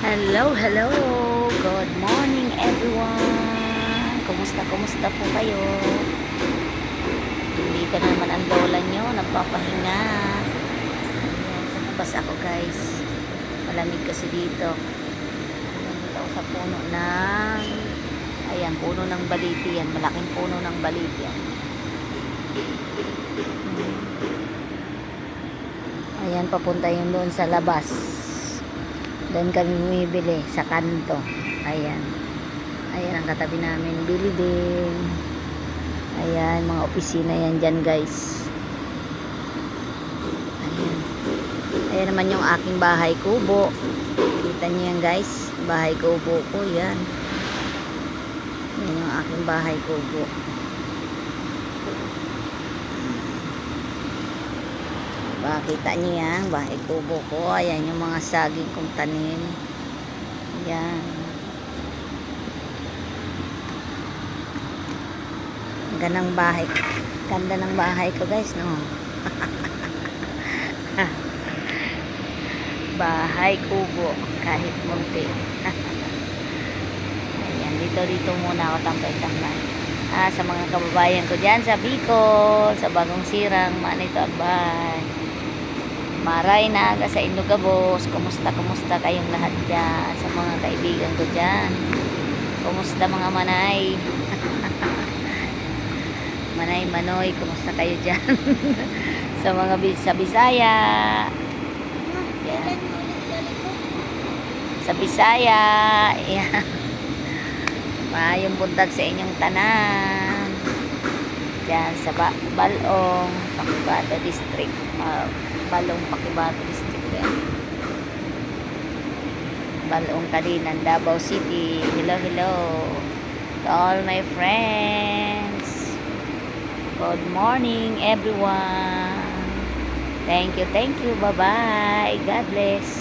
Hello, hello. Good morning everyone. Kumusta po kayo? Dito na naman ang lola nyo, nagpapahinga. Ayan, sa labas ako guys. Malamig kasi dito. Dito ako sa puno ng, ayan, puno ng baliti yan. Malaking puno ng baliti yan. Ayan, papunta yun doon sa labas. Doon kami bumibili sa kanto. Ayan. Ayan ang katabi namin. Building. Ayan, mga opisina yan dyan guys. Ayan. Ayan naman yung aking bahay kubo. Kita nyo yan guys. Bahay kubo ko. Yan. Yan yung aking bahay kubo. Kita nyo yan. Bahay kubo ko. Ayan yung mga saging kong tanim. Ayan. Ganda ng bahay. Ganda ng bahay ko guys, no? Bahay kubo. Kahit munti. Ayan. Dito muna ako tambay-tambay. Sa mga kababayan ko dyan sa Bicol, sa Bagong Sirang, Manito, Albay. Maray na aga sa Indogabos. Kumusta kayong lahat dyan? Sa mga kaibigan ko dyan. Kumusta mga manay? Manay, manoy, kumusta kayo dyan? Sa mga sa Bisaya. Yan. Sa Bisaya. Yan. Maayong buntag sa inyong tanan. Diyan sa Balong, Pakibata District. Balong, Pakibata District yan. Balong, Kalinan, Davao City. Hello, hello to all my friends. Good morning everyone. Thank you. Bye bye. God bless.